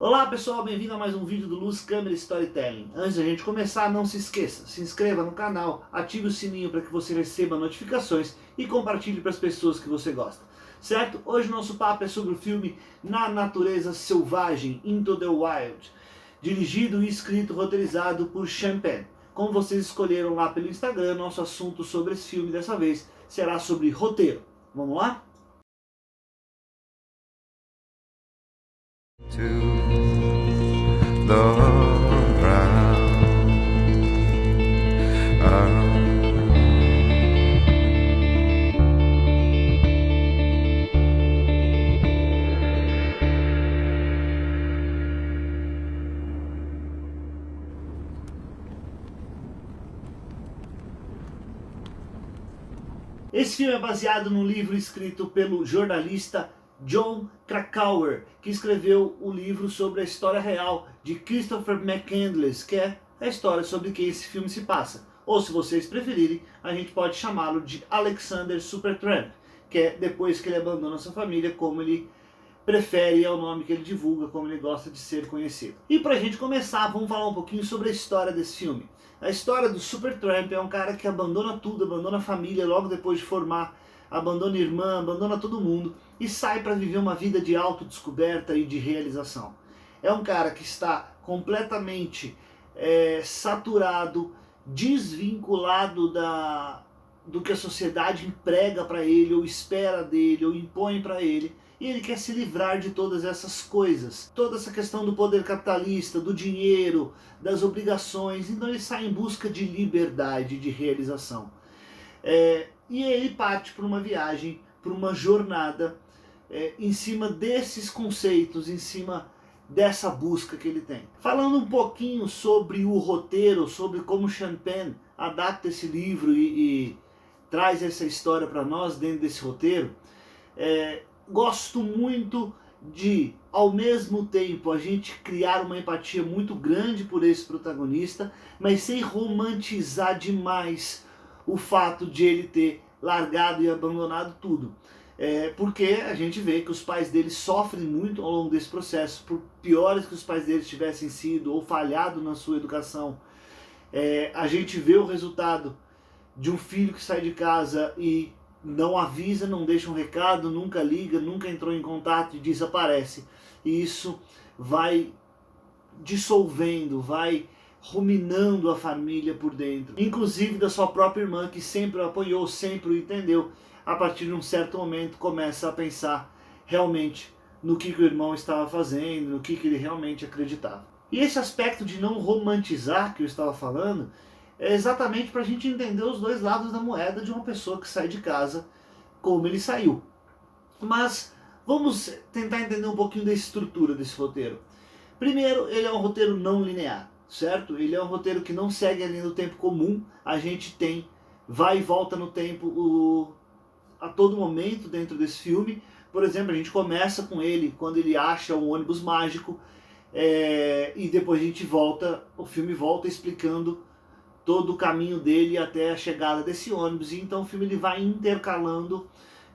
Olá pessoal, bem-vindo a mais um vídeo do Luz Câmera Storytelling. Antes da gente começar, não se esqueça, se inscreva no canal, ative o sininho para que você receba notificações e compartilhe para as pessoas que você gosta. Certo? Hoje o nosso papo é sobre o filme Na Natureza Selvagem, Into the Wild, dirigido e escrito, roteirizado por Sean Penn. Como vocês escolheram lá pelo Instagram, nosso assunto sobre esse filme dessa vez será sobre roteiro. Vamos lá? To the ground. Esse filme é baseado num livro escrito pelo jornalista Jon Krakauer, que escreveu o livro sobre a história real de Christopher McCandless, que é a história sobre quem esse filme se passa. Ou, se vocês preferirem, a gente pode chamá-lo de Alexander Supertramp, que é depois que ele abandona sua família, como ele prefere, é o nome que ele divulga, como ele gosta de ser conhecido. E pra gente começar, vamos falar um pouquinho sobre a história desse filme. A história do Supertramp é um cara que abandona tudo, abandona a família logo depois de formar, abandona a irmã, abandona todo mundo e sai para viver uma vida de autodescoberta e de realização. É um cara que está completamente saturado, desvinculado do que a sociedade emprega para ele, ou espera dele, ou impõe para ele. E ele quer se livrar de todas essas coisas. Toda essa questão do poder capitalista, do dinheiro, das obrigações. Então ele sai em busca de liberdade, de realização. E ele parte para uma viagem, para uma jornada, em cima desses conceitos, em cima dessa busca que ele tem. Falando um pouquinho sobre o roteiro, sobre como Sean Penn adapta esse livro e traz essa história para nós dentro desse roteiro, gosto muito de, ao mesmo tempo, a gente criar uma empatia muito grande por esse protagonista, mas sem romantizar demais o fato de ele ter largado e abandonado tudo. Porque a gente vê que os pais dele sofrem muito ao longo desse processo, por piores que os pais deles tivessem sido ou falhado na sua educação. A gente vê o resultado de um filho que sai de casa e não avisa, não deixa um recado, nunca liga, nunca entrou em contato e desaparece. E isso vai dissolvendo, vai ruminando a família por dentro. Inclusive da sua própria irmã, que sempre o apoiou, sempre o entendeu. A partir de um certo momento começa a pensar realmente no que o irmão estava fazendo, no que ele realmente acreditava. E esse aspecto de não romantizar que eu estava falando é exatamente para a gente entender os dois lados da moeda de uma pessoa que sai de casa como ele saiu. Mas vamos tentar entender um pouquinho da estrutura desse roteiro. Primeiro, ele é um roteiro não linear, certo? Ele é um roteiro que não segue a linha do tempo comum. A gente tem vai e volta no tempo a todo momento dentro desse filme. Por exemplo, a gente começa com ele quando ele acha um ônibus mágico, e depois a gente volta, o filme volta explicando todo o caminho dele até a chegada desse ônibus. E então o filme ele vai intercalando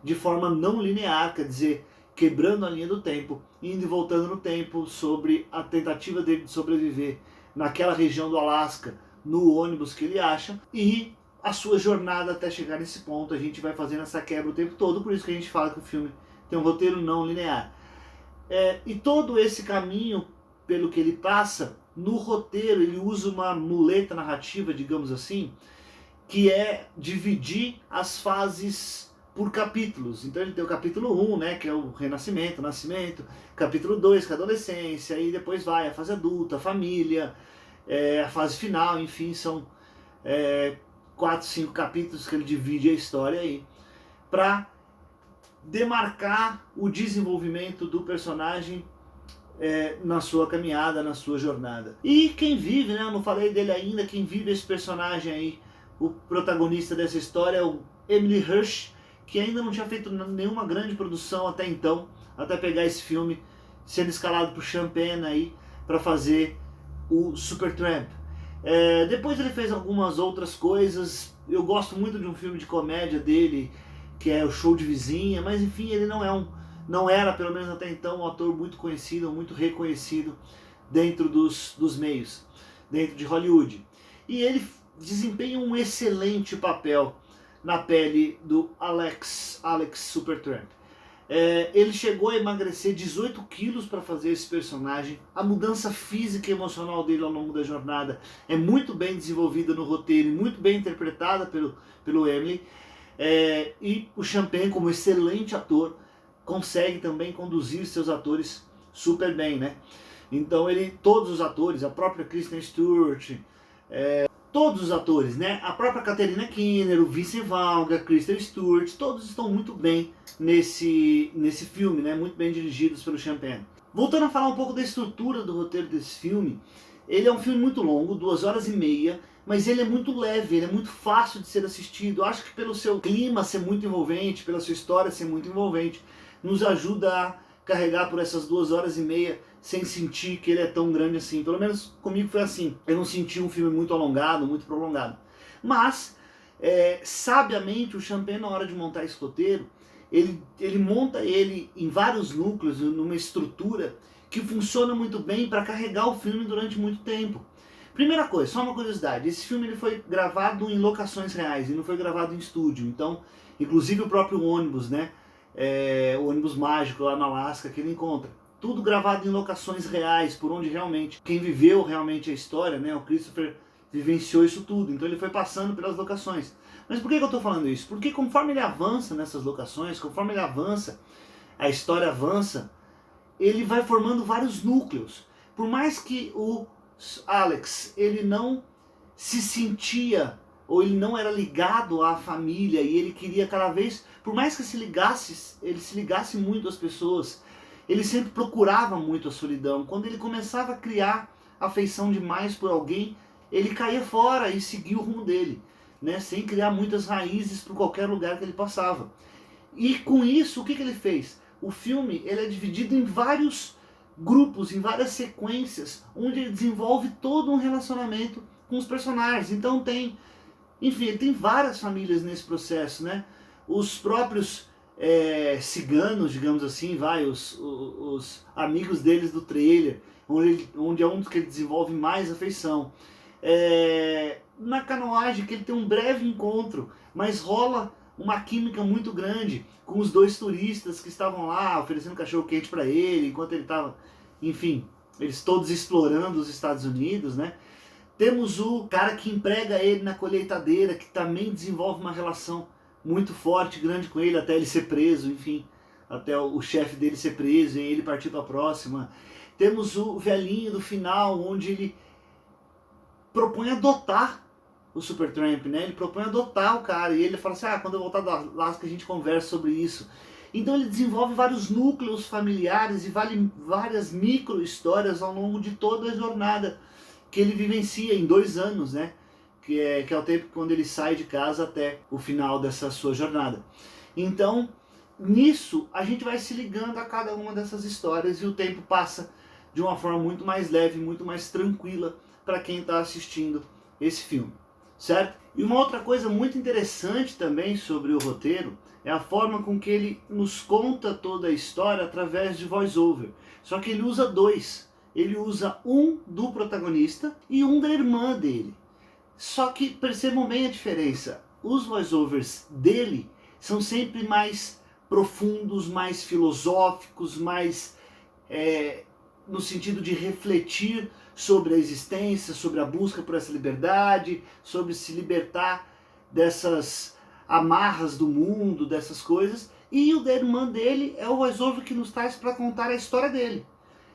de forma não linear, quer dizer, quebrando a linha do tempo, indo e voltando no tempo sobre a tentativa dele de sobreviver naquela região do Alasca, no ônibus que ele acha, e a sua jornada até chegar nesse ponto. A gente vai fazendo essa quebra o tempo todo, por isso que a gente fala que o filme tem um roteiro não linear. E todo esse caminho pelo que ele passa, no roteiro ele usa uma muleta narrativa, digamos assim, que é dividir as fases por capítulos. Então ele tem o capítulo 1, né, que é o renascimento, o nascimento, capítulo 2, que é a adolescência, e depois vai a fase adulta, a família, a fase final, enfim, são 4, 5 capítulos que ele divide a história aí, para demarcar o desenvolvimento do personagem na sua caminhada, na sua jornada. E quem vive, né, eu não falei dele ainda, quem vive esse personagem aí, o protagonista dessa história é o Emile Hirsch, que ainda não tinha feito nenhuma grande produção até então, até pegar esse filme, sendo escalado por Sean Penn aí para fazer o Supertramp. Depois ele fez algumas outras coisas. Eu gosto muito de um filme de comédia dele, que é o Show de Vizinha, mas enfim, ele não é um não era, pelo menos até então, um ator muito conhecido, muito reconhecido dentro dos meios, dentro de Hollywood. E ele desempenha um excelente papel na pele do Alex Supertramp. Ele chegou a emagrecer 18 quilos para fazer esse personagem. A mudança física e emocional dele ao longo da jornada é muito bem desenvolvida no roteiro e muito bem interpretada pelo Emily. E o Champagne, como excelente ator, consegue também conduzir seus atores super bem, né? Então todos os atores, a própria Kristen Stewart, todos os atores, né? A própria Katerina Keener, o Vince Vaughn, a Kristen Stewart, todos estão muito bem nesse filme, né? Muito bem dirigidos pelo Champagne. Voltando a falar um pouco da estrutura do roteiro desse filme, ele é um filme muito longo, 2 horas e meia, mas ele é muito leve, ele é muito fácil de ser assistido. Eu acho que pelo seu clima ser muito envolvente, pela sua história ser muito envolvente, nos ajuda a carregar por essas 2 horas e meia sem sentir que ele é tão grande assim. Pelo menos comigo foi assim. Eu não senti um filme muito alongado, muito prolongado. Mas, sabiamente, o Champagne, na hora de montar esse roteiro, ele monta ele em vários núcleos, numa estrutura que funciona muito bem para carregar o filme durante muito tempo. Primeira coisa, só uma curiosidade, esse filme ele foi gravado em locações reais, ele não foi gravado em estúdio. Então, inclusive o próprio ônibus, né? O ônibus mágico lá no Alasca que ele encontra. Tudo gravado em locações reais, por onde realmente, quem viveu realmente a história, né? O Christopher vivenciou isso tudo, então ele foi passando pelas locações. Mas por que eu estou falando isso? Porque conforme ele avança nessas locações, conforme ele avança, a história avança, ele vai formando vários núcleos. Por mais que o Alex, ele não se sentia, ou ele não era ligado à família, e ele queria cada vez, por mais que ele se ligasse muito às pessoas, ele sempre procurava muito a solidão. Quando ele começava a criar afeição demais por alguém, ele caía fora e seguia o rumo dele, né? Sem criar muitas raízes por qualquer lugar que ele passava. E com isso, o que ele fez? O filme ele é dividido em vários grupos, em várias sequências, onde ele desenvolve todo um relacionamento com os personagens. Então tem várias famílias nesse processo, né? Os próprios ciganos, digamos assim, os amigos deles do trailer, onde é um dos que ele desenvolve mais afeição. Na canoagem, que ele tem um breve encontro, mas rola uma química muito grande com os 2 turistas que estavam lá oferecendo cachorro quente para ele, enquanto ele estava, enfim, eles todos explorando os Estados Unidos, né? Temos o cara que emprega ele na colheitadeira, que também desenvolve uma relação muito forte, grande com ele, até ele ser preso, enfim, até o chefe dele ser preso e ele partir para a próxima. Temos o velhinho do final, onde ele propõe adotar o Supertramp, né? Ele propõe adotar o cara, e ele fala assim, quando eu voltar do Alasca a gente conversa sobre isso. Então ele desenvolve vários núcleos familiares e várias micro histórias ao longo de toda a jornada que ele vivencia em 2 anos, né? Que é o tempo quando ele sai de casa até o final dessa sua jornada. Então, nisso, a gente vai se ligando a cada uma dessas histórias e o tempo passa de uma forma muito mais leve, muito mais tranquila para quem está assistindo esse filme, certo? E uma outra coisa muito interessante também sobre o roteiro é a forma com que ele nos conta toda a história através de voice-over. Só que ele usa 2. Ele usa um do protagonista e um da irmã dele. Só que percebam bem a diferença. Os voice-overs dele são sempre mais profundos, mais filosóficos, mais no sentido de refletir sobre a existência, sobre a busca por essa liberdade, sobre se libertar dessas amarras do mundo, dessas coisas. E o da irmã dele é o voice-over que nos traz para contar a história dele.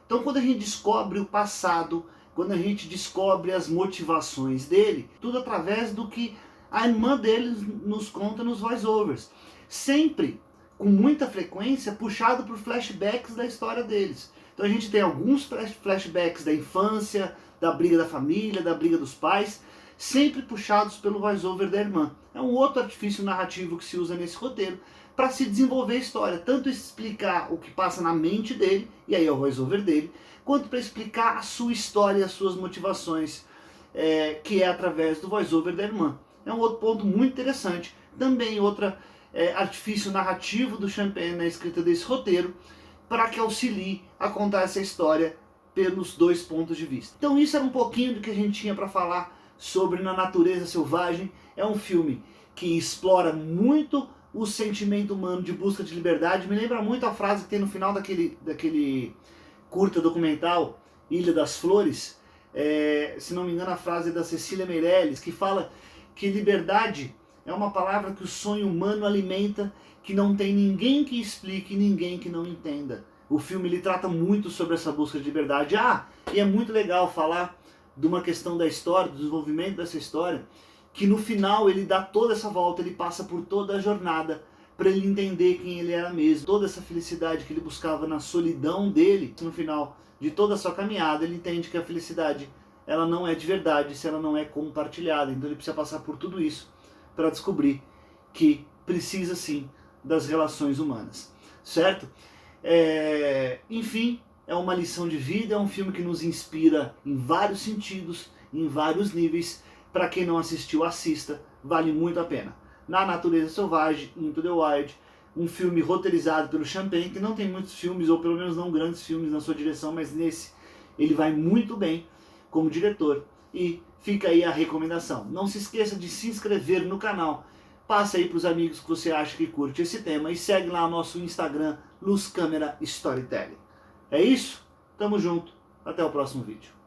Então quando a gente descobre o passado, quando a gente descobre as motivações dele, tudo através do que a irmã dele nos conta nos voice-overs. Sempre, com muita frequência, puxado por flashbacks da história deles. Então a gente tem alguns flashbacks da infância, da briga da família, da briga dos pais, sempre puxados pelo voice-over da irmã. É um outro artifício narrativo que se usa nesse roteiro para se desenvolver a história, tanto explicar o que passa na mente dele, e aí é o voice-over dele, quanto para explicar a sua história e as suas motivações, que é através do voice-over da irmã. É um outro ponto muito interessante. Também outra artifício narrativo do Champagne na escrita desse roteiro, para que auxilie a contar essa história pelos dois pontos de vista. Então isso era um pouquinho do que a gente tinha para falar sobre Na Natureza Selvagem. É um filme que explora muito o sentimento humano de busca de liberdade. Me lembra muito a frase que tem no final daquele curta documental Ilha das Flores. Se não me engano, a frase é da Cecília Meirelles, que fala que liberdade é uma palavra que o sonho humano alimenta, que não tem ninguém que explique, ninguém que não entenda. O filme ele trata muito sobre essa busca de liberdade. E é muito legal falar de uma questão da história, do desenvolvimento dessa história, que no final ele dá toda essa volta, ele passa por toda a jornada para ele entender quem ele era mesmo. Toda essa felicidade que ele buscava na solidão dele, no final de toda a sua caminhada, ele entende que a felicidade ela não é de verdade se ela não é compartilhada. Então ele precisa passar por tudo isso para descobrir que precisa sim das relações humanas, certo? Enfim, é uma lição de vida, é um filme que nos inspira em vários sentidos, em vários níveis. Para quem não assistiu, assista, vale muito a pena. Na Natureza Selvagem, Into the Wild, um filme roteirizado pelo Champagne, que não tem muitos filmes, ou pelo menos não grandes filmes na sua direção, mas nesse ele vai muito bem como diretor. E fica aí a recomendação. Não se esqueça de se inscrever no canal, passa aí para os amigos que você acha que curte esse tema e segue lá o nosso Instagram, Luz Câmera Storytelling. É isso? Tamo junto, até o próximo vídeo.